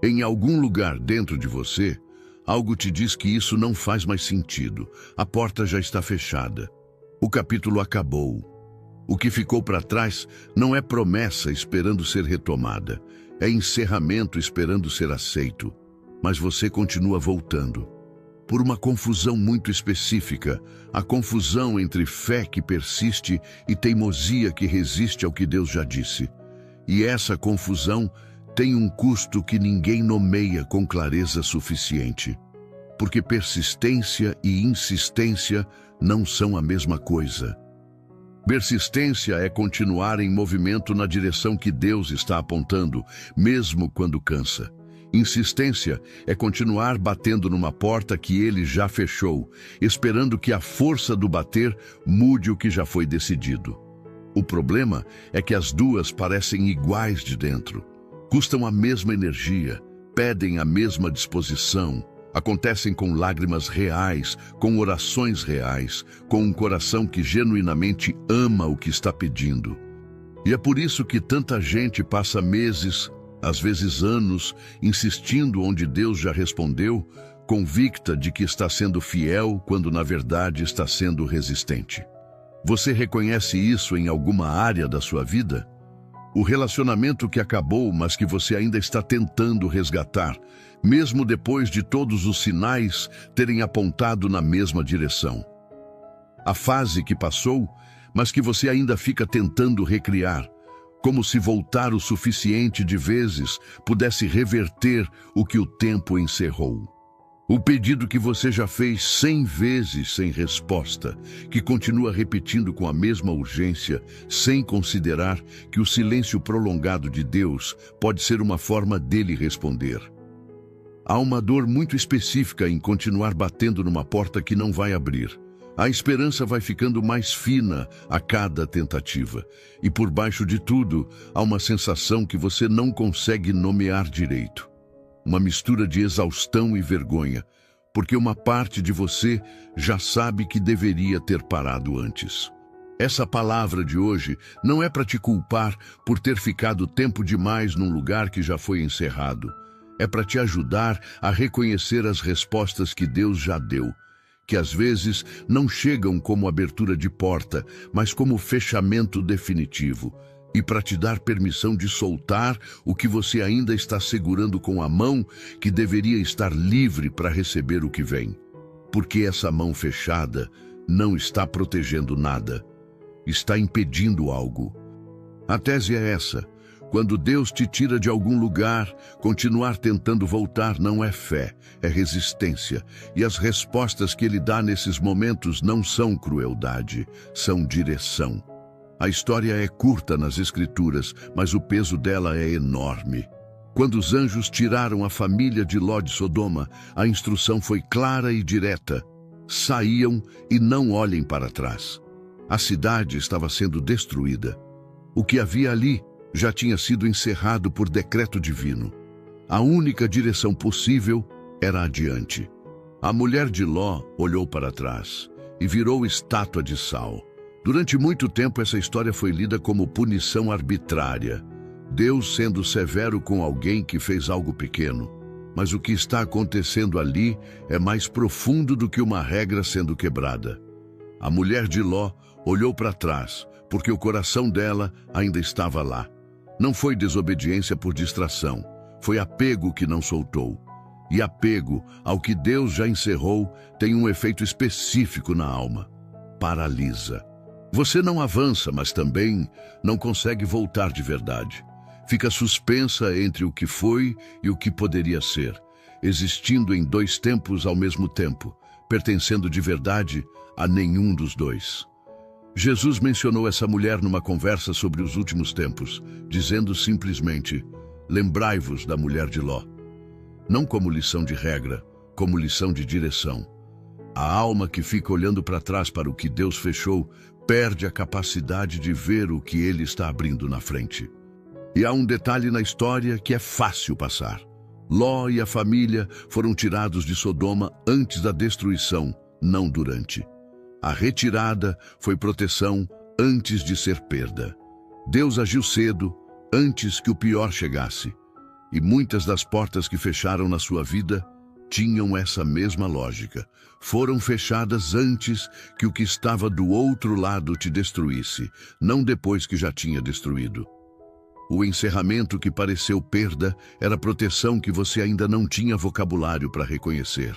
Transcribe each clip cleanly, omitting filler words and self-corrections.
Em algum lugar dentro de você, algo te diz que isso não faz mais sentido. A porta já está fechada. O capítulo acabou. O que ficou para trás não é promessa esperando ser retomada. É encerramento esperando ser aceito. Mas você continua voltando. Por uma confusão muito específica, a confusão entre fé que persiste e teimosia que resiste ao que Deus já disse. E essa confusão tem um custo que ninguém nomeia com clareza suficiente. Porque persistência e insistência não são a mesma coisa. Persistência é continuar em movimento na direção que Deus está apontando, mesmo quando cansa. Insistência é continuar batendo numa porta que Ele já fechou, esperando que a força do bater mude o que já foi decidido. O problema é que as duas parecem iguais de dentro. Custam a mesma energia, pedem a mesma disposição, acontecem com lágrimas reais, com orações reais, com um coração que genuinamente ama o que está pedindo. E é por isso que tanta gente passa meses, às vezes anos, insistindo onde Deus já respondeu, convicta de que está sendo fiel quando na verdade está sendo resistente. Você reconhece isso em alguma área da sua vida? O relacionamento que acabou, mas que você ainda está tentando resgatar, mesmo depois de todos os sinais terem apontado na mesma direção. A fase que passou, mas que você ainda fica tentando recriar, como se voltar o suficiente de vezes pudesse reverter o que o tempo encerrou. O pedido que você já fez 100 vezes sem resposta, que continua repetindo com a mesma urgência, sem considerar que o silêncio prolongado de Deus pode ser uma forma dele responder. Há uma dor muito específica em continuar batendo numa porta que não vai abrir. A esperança vai ficando mais fina a cada tentativa. E por baixo de tudo, há uma sensação que você não consegue nomear direito. Uma mistura de exaustão e vergonha, porque uma parte de você já sabe que deveria ter parado antes. Essa palavra de hoje não é para te culpar por ter ficado tempo demais num lugar que já foi encerrado. É para te ajudar a reconhecer as respostas que Deus já deu, que às vezes não chegam como abertura de porta, mas como fechamento definitivo, e para te dar permissão de soltar o que você ainda está segurando com a mão que deveria estar livre para receber o que vem. Porque essa mão fechada não está protegendo nada, está impedindo algo. A tese é essa: quando Deus te tira de algum lugar, continuar tentando voltar não é fé, é resistência. E as respostas que Ele dá nesses momentos não são crueldade, são direção. A história é curta nas Escrituras, mas o peso dela é enorme. Quando os anjos tiraram a família de Ló de Sodoma, a instrução foi clara e direta: saiam e não olhem para trás. A cidade estava sendo destruída. O que havia ali já tinha sido encerrado por decreto divino. A única direção possível era adiante. A mulher de Ló olhou para trás e virou estátua de sal. Durante muito tempo essa história foi lida como punição arbitrária, Deus sendo severo com alguém que fez algo pequeno. Mas o que está acontecendo ali é mais profundo do que uma regra sendo quebrada. A mulher de Ló olhou para trás, porque o coração dela ainda estava lá. Não foi desobediência por distração, foi apego que não soltou. E apego ao que Deus já encerrou tem um efeito específico na alma: paralisa. Você não avança, mas também não consegue voltar de verdade. Fica suspensa entre o que foi e o que poderia ser, existindo em dois tempos ao mesmo tempo, pertencendo de verdade a nenhum dos dois. Jesus mencionou essa mulher numa conversa sobre os últimos tempos, dizendo simplesmente: lembrai-vos da mulher de Ló. Não como lição de regra, como lição de direção. A alma que fica olhando para trás para o que Deus fechou perde a capacidade de ver o que Ele está abrindo na frente. E há um detalhe na história que é fácil passar. Ló e a família foram tirados de Sodoma antes da destruição, não durante. A retirada foi proteção antes de ser perda. Deus agiu cedo, antes que o pior chegasse. E muitas das portas que fecharam na sua vida tinham essa mesma lógica. Foram fechadas antes que o que estava do outro lado te destruísse, não depois que já tinha destruído. O encerramento que pareceu perda era proteção que você ainda não tinha vocabulário para reconhecer.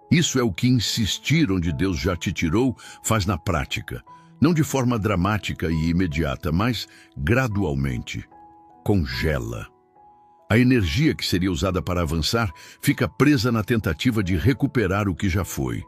Isso é o que insistir onde Deus já te tirou faz na prática. Não de forma dramática e imediata, mas gradualmente. Congela. A energia que seria usada para avançar fica presa na tentativa de recuperar o que já foi.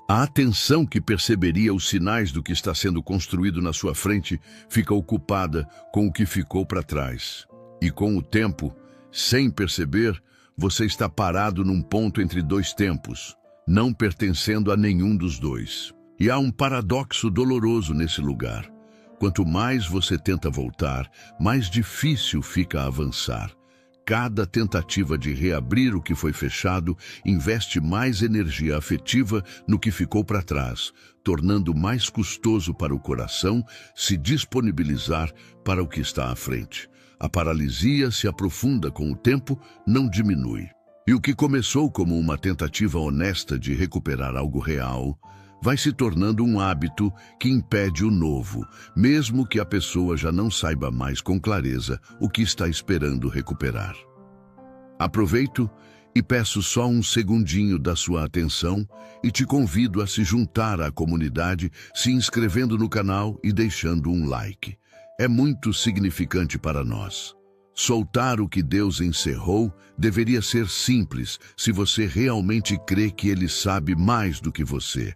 A atenção que perceberia os sinais do que está sendo construído na sua frente fica ocupada com o que ficou para trás. E com o tempo, sem perceber, você está parado num ponto entre dois tempos, não pertencendo a nenhum dos dois. E há um paradoxo doloroso nesse lugar. Quanto mais você tenta voltar, mais difícil fica avançar. Cada tentativa de reabrir o que foi fechado investe mais energia afetiva no que ficou para trás, tornando mais custoso para o coração se disponibilizar para o que está à frente. A paralisia se aprofunda com o tempo, não diminui. E o que começou como uma tentativa honesta de recuperar algo real, vai se tornando um hábito que impede o novo, mesmo que a pessoa já não saiba mais com clareza o que está esperando recuperar. Aproveito e peço só um segundinho da sua atenção e te convido a se juntar à comunidade, se inscrevendo no canal e deixando um like. É muito significante para nós. Soltar o que Deus encerrou deveria ser simples se você realmente crê que Ele sabe mais do que você.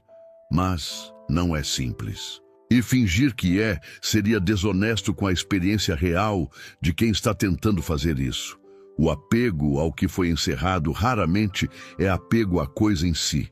Mas não é simples. E fingir que seria desonesto com a experiência real de quem está tentando fazer isso. O apego ao que foi encerrado raramente é apego à coisa em si.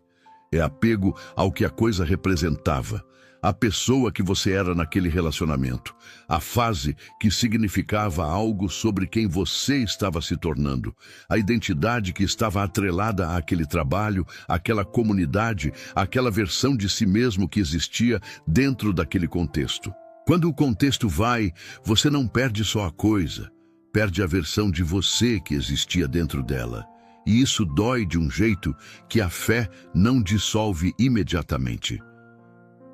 É apego ao que a coisa representava. A pessoa que você era naquele relacionamento. A fase que significava algo sobre quem você estava se tornando. A identidade que estava atrelada àquele trabalho, àquela comunidade, àquela versão de si mesmo que existia dentro daquele contexto. Quando o contexto vai, você não perde só a coisa, perde a versão de você que existia dentro dela. E isso dói de um jeito que a fé não dissolve imediatamente.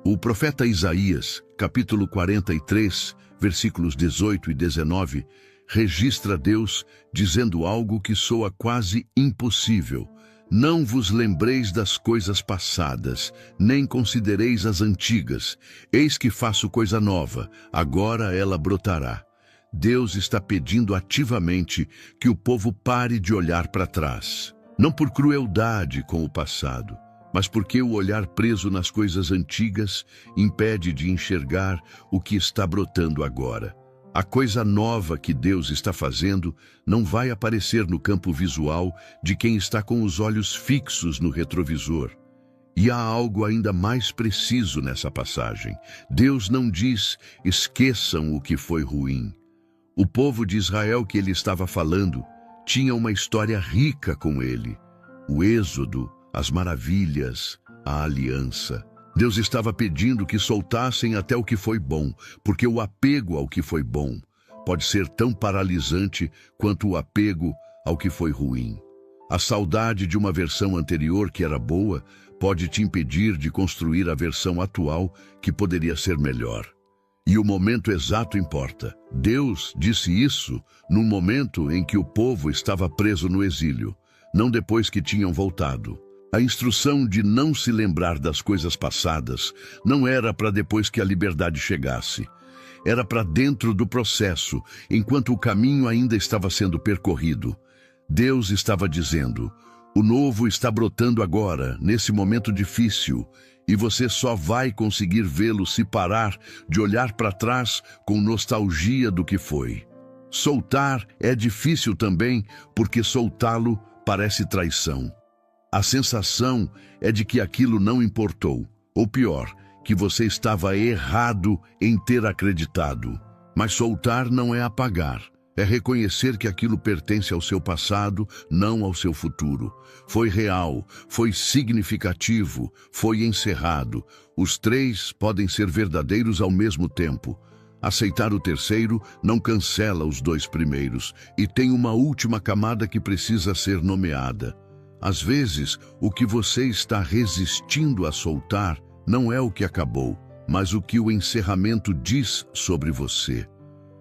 O profeta Isaías, capítulo 43, versículos 18 e 19, registra Deus dizendo algo que soa quase impossível. Não vos lembreis das coisas passadas, nem considereis as antigas. Eis que faço coisa nova, agora ela brotará. Deus está pedindo ativamente que o povo pare de olhar para trás. Não por crueldade com o passado, mas porque o olhar preso nas coisas antigas impede de enxergar o que está brotando agora. A coisa nova que Deus está fazendo não vai aparecer no campo visual de quem está com os olhos fixos no retrovisor. E há algo ainda mais preciso nessa passagem. Deus não diz, esqueçam o que foi ruim. O povo de Israel que ele estava falando tinha uma história rica com ele. O êxodo, as maravilhas, a aliança. Deus estava pedindo que soltassem até o que foi bom, porque o apego ao que foi bom pode ser tão paralisante quanto o apego ao que foi ruim. A saudade de uma versão anterior que era boa pode te impedir de construir a versão atual que poderia ser melhor. E o momento exato importa. Deus disse isso num momento em que o povo estava preso no exílio, não depois que tinham voltado. A instrução de não se lembrar das coisas passadas não era para depois que a liberdade chegasse. Era para dentro do processo, enquanto o caminho ainda estava sendo percorrido. Deus estava dizendo, o novo está brotando agora, nesse momento difícil, e você só vai conseguir vê-lo se parar de olhar para trás com nostalgia do que foi. Soltar é difícil também, porque soltá-lo parece traição. A sensação é de que aquilo não importou, ou pior, que você estava errado em ter acreditado. Mas soltar não é apagar, é reconhecer que aquilo pertence ao seu passado, não ao seu futuro. Foi real, foi significativo, foi encerrado. Os três podem ser verdadeiros ao mesmo tempo. Aceitar o terceiro não cancela os dois primeiros e tem uma última camada que precisa ser nomeada. Às vezes, o que você está resistindo a soltar não é o que acabou, mas o que o encerramento diz sobre você.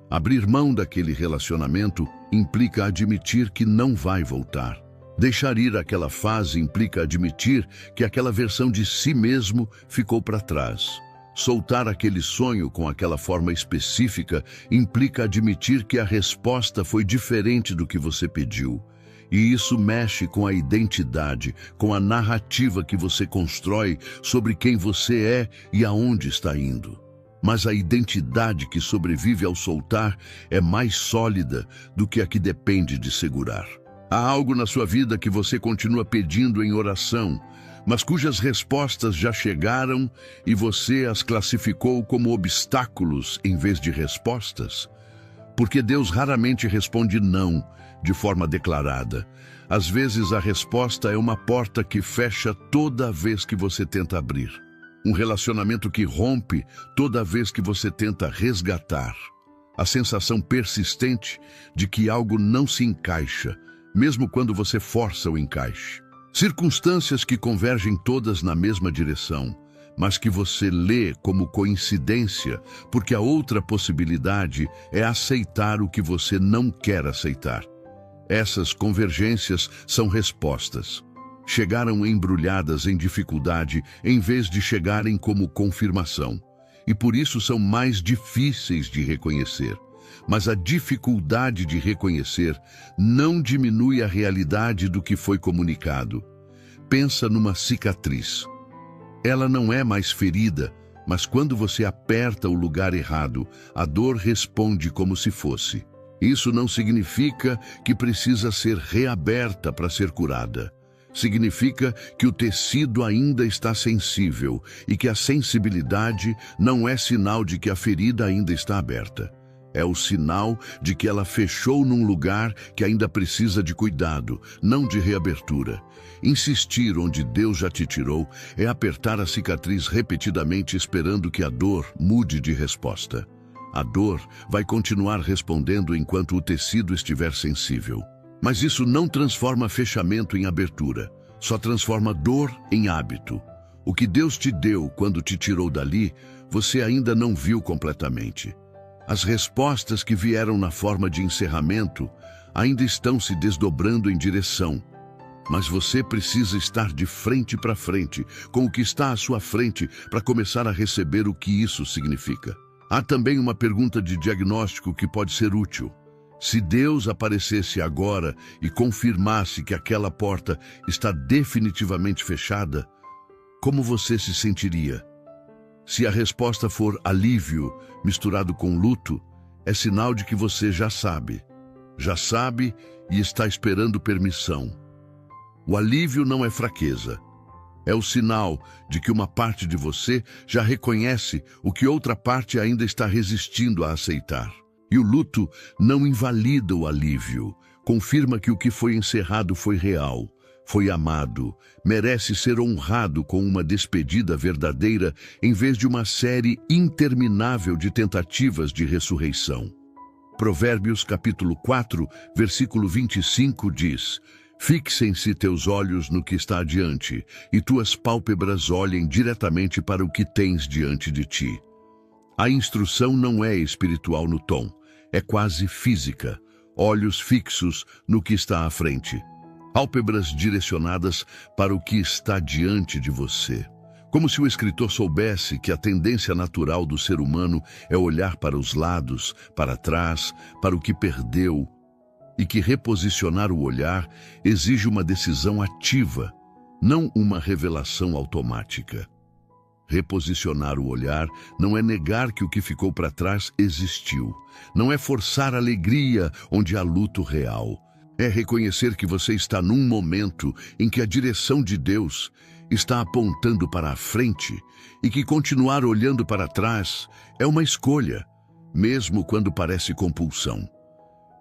Abrir mão daquele relacionamento implica admitir que não vai voltar. Deixar ir aquela fase implica admitir que aquela versão de si mesmo ficou para trás. Soltar aquele sonho com aquela forma específica implica admitir que a resposta foi diferente do que você pediu. E isso mexe com a identidade, com a narrativa que você constrói sobre quem você é e aonde está indo. Mas a identidade que sobrevive ao soltar é mais sólida do que a que depende de segurar. Há algo na sua vida que você continua pedindo em oração, mas cujas respostas já chegaram e você as classificou como obstáculos em vez de respostas? Porque Deus raramente responde não de forma declarada. Às vezes a resposta é uma porta que fecha toda vez que você tenta abrir. Um relacionamento que rompe toda vez que você tenta resgatar. A sensação persistente de que algo não se encaixa, mesmo quando você força o encaixe. Circunstâncias que convergem todas na mesma direção, mas que você lê como coincidência, porque a outra possibilidade é aceitar o que você não quer aceitar. Essas convergências são respostas. Chegaram embrulhadas em dificuldade em vez de chegarem como confirmação. E por isso são mais difíceis de reconhecer. Mas a dificuldade de reconhecer não diminui a realidade do que foi comunicado. Pensa numa cicatriz. Ela não é mais ferida, mas quando você aperta o lugar errado, a dor responde como se fosse. Isso não significa que precisa ser reaberta para ser curada. Significa que o tecido ainda está sensível e que a sensibilidade não é sinal de que a ferida ainda está aberta. É o sinal de que ela fechou num lugar que ainda precisa de cuidado, não de reabertura. Insistir onde Deus já te tirou é apertar a cicatriz repetidamente esperando que a dor mude de resposta. A dor vai continuar respondendo enquanto o tecido estiver sensível. Mas isso não transforma fechamento em abertura, só transforma dor em hábito. O que Deus te deu quando te tirou dali, você ainda não viu completamente. As respostas que vieram na forma de encerramento ainda estão se desdobrando em direção. Mas você precisa estar de frente para frente, com o que está à sua frente, para começar a receber o que isso significa. Há também uma pergunta de diagnóstico que pode ser útil. Se Deus aparecesse agora e confirmasse que aquela porta está definitivamente fechada, como você se sentiria? Se a resposta for alívio misturado com luto, é sinal de que você já sabe e está esperando permissão. O alívio não é fraqueza. É o sinal de que uma parte de você já reconhece o que outra parte ainda está resistindo a aceitar. E o luto não invalida o alívio, confirma que o que foi encerrado foi real, foi amado, merece ser honrado com uma despedida verdadeira em vez de uma série interminável de tentativas de ressurreição. Provérbios capítulo 4, versículo 25 diz: Fixem-se teus olhos no que está adiante, e tuas pálpebras olhem diretamente para o que tens diante de ti. A instrução não é espiritual no tom, é quase física. Olhos fixos no que está à frente. Pálpebras direcionadas para o que está diante de você. Como se o escritor soubesse que a tendência natural do ser humano é olhar para os lados, para trás, para o que perdeu, e que reposicionar o olhar exige uma decisão ativa, não uma revelação automática. Reposicionar o olhar não é negar que o que ficou para trás existiu. Não é forçar alegria onde há luto real. É reconhecer que você está num momento em que a direção de Deus está apontando para a frente e que continuar olhando para trás é uma escolha, mesmo quando parece compulsão.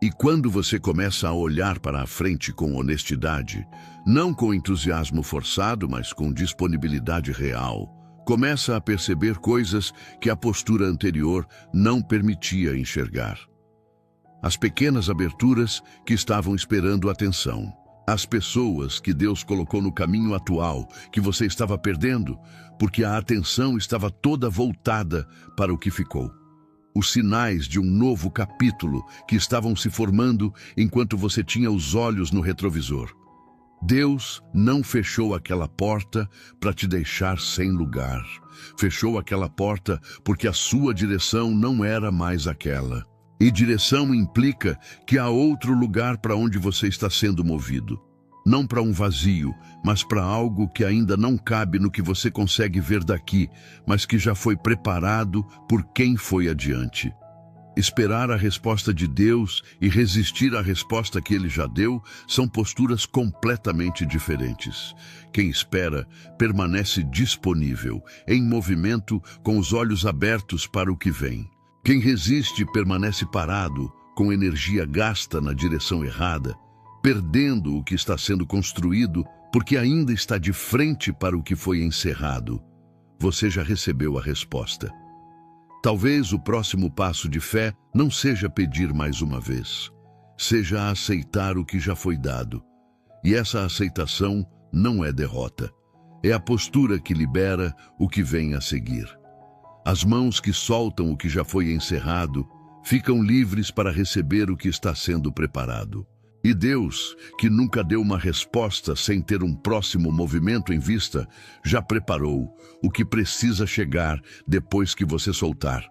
E quando você começa a olhar para a frente com honestidade, não com entusiasmo forçado, mas com disponibilidade real, Começa a perceber coisas que a postura anterior não permitia enxergar. As pequenas aberturas que estavam esperando atenção. As pessoas que Deus colocou no caminho atual, que você estava perdendo, porque a atenção estava toda voltada para o que ficou. Os sinais de um novo capítulo que estavam se formando enquanto você tinha os olhos no retrovisor. Deus não fechou aquela porta para te deixar sem lugar. Fechou aquela porta porque a sua direção não era mais aquela. E direção implica que há outro lugar para onde você está sendo movido. Não para um vazio, mas para algo que ainda não cabe no que você consegue ver daqui, mas que já foi preparado por quem foi adiante. Esperar a resposta de Deus e resistir à resposta que Ele já deu são posturas completamente diferentes. Quem espera permanece disponível, em movimento, com os olhos abertos para o que vem. Quem resiste permanece parado, com energia gasta na direção errada, perdendo o que está sendo construído porque ainda está de frente para o que foi encerrado. Você já recebeu a resposta. Talvez o próximo passo de fé não seja pedir mais uma vez, seja aceitar o que já foi dado. E essa aceitação não é derrota, é a postura que libera o que vem a seguir. As mãos que soltam o que já foi encerrado ficam livres para receber o que está sendo preparado. E Deus, que nunca deu uma resposta sem ter um próximo movimento em vista, já preparou o que precisa chegar depois que você soltar.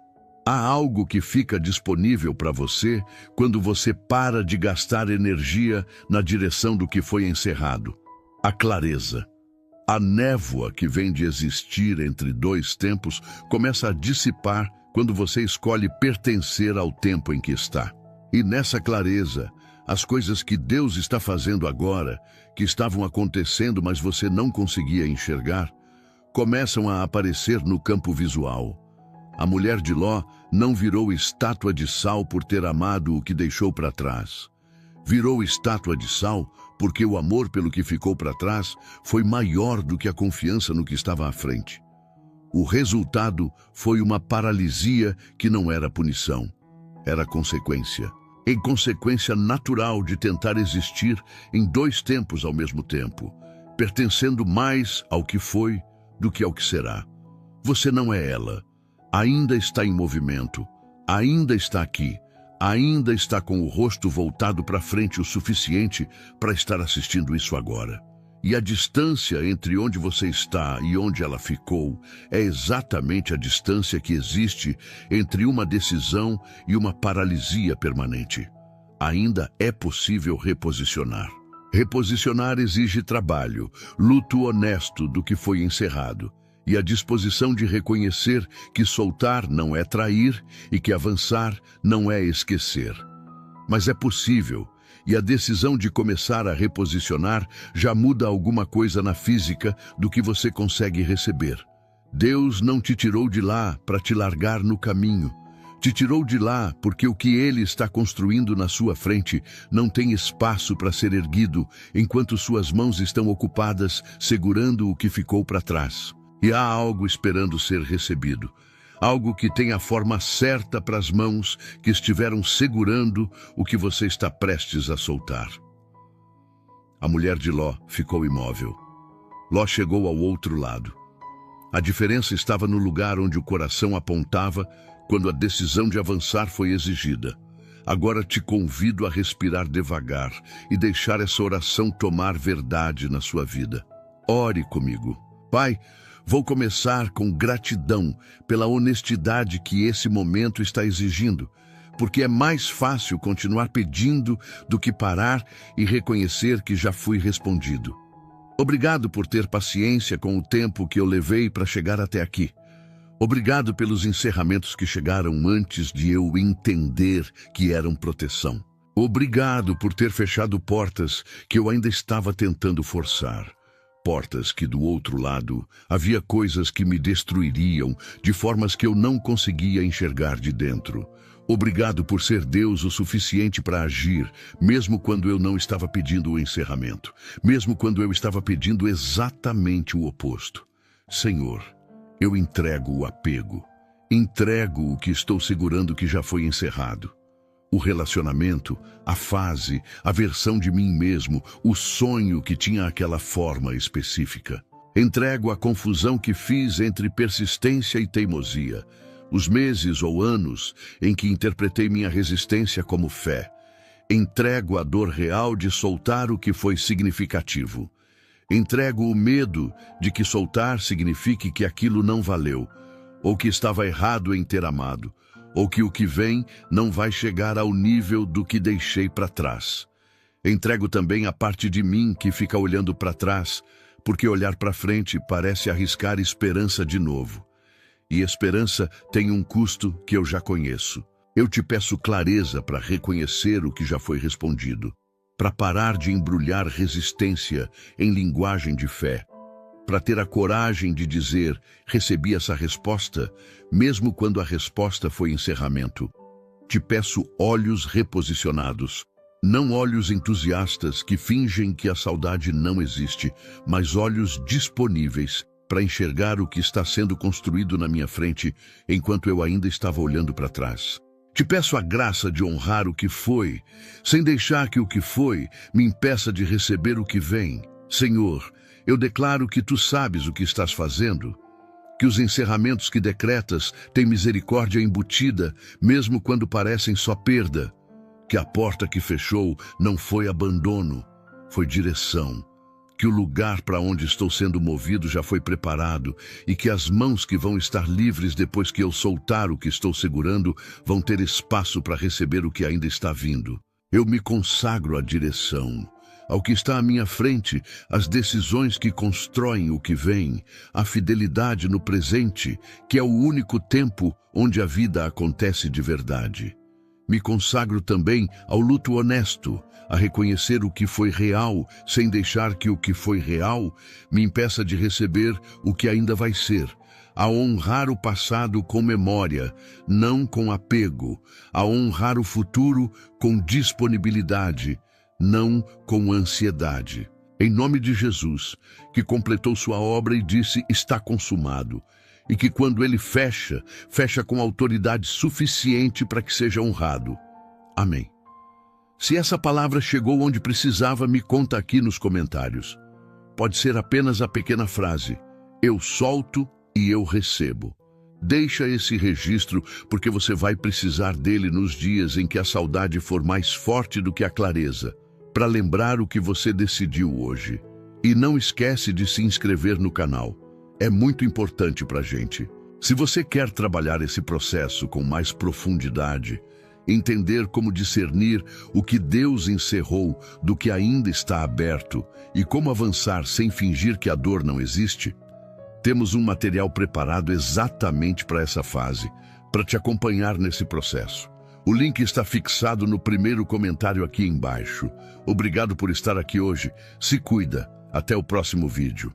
Há algo que fica disponível para você quando você para de gastar energia na direção do que foi encerrado. A clareza. A névoa que vem de existir entre dois tempos começa a dissipar quando você escolhe pertencer ao tempo em que está. E nessa clareza, as coisas que Deus está fazendo agora, que estavam acontecendo, mas você não conseguia enxergar, começam a aparecer no campo visual. A mulher de Ló não virou estátua de sal por ter amado o que deixou para trás. Virou estátua de sal porque o amor pelo que ficou para trás foi maior do que a confiança no que estava à frente. O resultado foi uma paralisia que não era punição, era consequência. Em consequência natural de tentar existir em dois tempos ao mesmo tempo, pertencendo mais ao que foi do que ao que será. Você não é ela, ainda está em movimento, ainda está aqui, ainda está com o rosto voltado para frente o suficiente para estar assistindo isso agora. E a distância entre onde você está e onde ela ficou é exatamente a distância que existe entre uma decisão e uma paralisia permanente. Ainda é possível reposicionar. Reposicionar exige trabalho, luto honesto do que foi encerrado, e a disposição de reconhecer que soltar não é trair e que avançar não é esquecer. Mas é possível. E a decisão de começar a reposicionar já muda alguma coisa na física do que você consegue receber. Deus não te tirou de lá para te largar no caminho. Te tirou de lá porque o que Ele está construindo na sua frente não tem espaço para ser erguido enquanto suas mãos estão ocupadas segurando o que ficou para trás. E há algo esperando ser recebido. Algo que tem a forma certa para as mãos que estiveram segurando o que você está prestes a soltar. A mulher de Ló ficou imóvel. Ló chegou ao outro lado. A diferença estava no lugar onde o coração apontava quando a decisão de avançar foi exigida. Agora te convido a respirar devagar e deixar essa oração tomar verdade na sua vida. Ore comigo. Pai, vou começar com gratidão pela honestidade que esse momento está exigindo, porque é mais fácil continuar pedindo do que parar e reconhecer que já fui respondido. Obrigado por ter paciência com o tempo que eu levei para chegar até aqui. Obrigado pelos encerramentos que chegaram antes de eu entender que eram proteção. Obrigado por ter fechado portas que eu ainda estava tentando forçar. Portas que, do outro lado, havia coisas que me destruiriam de formas que eu não conseguia enxergar de dentro. Obrigado por ser Deus o suficiente para agir, mesmo quando eu não estava pedindo o encerramento, mesmo quando eu estava pedindo exatamente o oposto. Senhor, Eu entrego o apego. Entrego o que estou segurando que já foi encerrado. O relacionamento, a fase, a versão de mim mesmo, o sonho que tinha aquela forma específica. Entrego a confusão que fiz entre persistência e teimosia, os meses ou anos em que interpretei minha resistência como fé. Entrego a dor real de soltar o que foi significativo. Entrego o medo de que soltar signifique que aquilo não valeu, ou que estava errado em ter amado, ou que o que vem não vai chegar ao nível do que deixei para trás. Entrego também a parte de mim que fica olhando para trás, porque olhar para frente parece arriscar esperança de novo. E esperança tem um custo que eu já conheço. Eu te peço clareza para reconhecer o que já foi respondido, para parar de embrulhar resistência em linguagem de fé, para ter a coragem de dizer, recebi essa resposta, mesmo quando a resposta foi encerramento. Te peço olhos reposicionados, não olhos entusiastas que fingem que a saudade não existe, mas olhos disponíveis para enxergar o que está sendo construído na minha frente enquanto eu ainda estava olhando para trás. Te peço a graça de honrar o que foi, sem deixar que o que foi me impeça de receber o que vem. Senhor, eu declaro que tu sabes o que estás fazendo, que os encerramentos que decretas têm misericórdia embutida, mesmo quando parecem só perda, que a porta que fechou não foi abandono, foi direção, que o lugar para onde estou sendo movido já foi preparado e que as mãos que vão estar livres depois que eu soltar o que estou segurando vão ter espaço para receber o que ainda está vindo. Eu me consagro à direção, ao que está à minha frente, às decisões que constroem o que vem, à fidelidade no presente, que é o único tempo onde a vida acontece de verdade. Me consagro também ao luto honesto, a reconhecer o que foi real, sem deixar que o que foi real me impeça de receber o que ainda vai ser, a honrar o passado com memória, não com apego, a honrar o futuro com disponibilidade, não com ansiedade. Em nome de Jesus, que completou sua obra e disse, está consumado, e que quando ele fecha com autoridade suficiente para que seja honrado. Amém. Se essa palavra chegou onde precisava, me conta aqui nos comentários. Pode ser apenas a pequena frase, eu solto e eu recebo. Deixa esse registro, porque você vai precisar dele nos dias em que a saudade for mais forte do que a clareza, para lembrar o que você decidiu hoje. E não esquece de se inscrever no canal. É muito importante para a gente. Se você quer trabalhar esse processo com mais profundidade, entender como discernir o que Deus encerrou do que ainda está aberto e como avançar sem fingir que a dor não existe, temos um material preparado exatamente para essa fase, para te acompanhar nesse processo. O link está fixado no primeiro comentário aqui embaixo. Obrigado por estar aqui hoje. Se cuida. Até o próximo vídeo.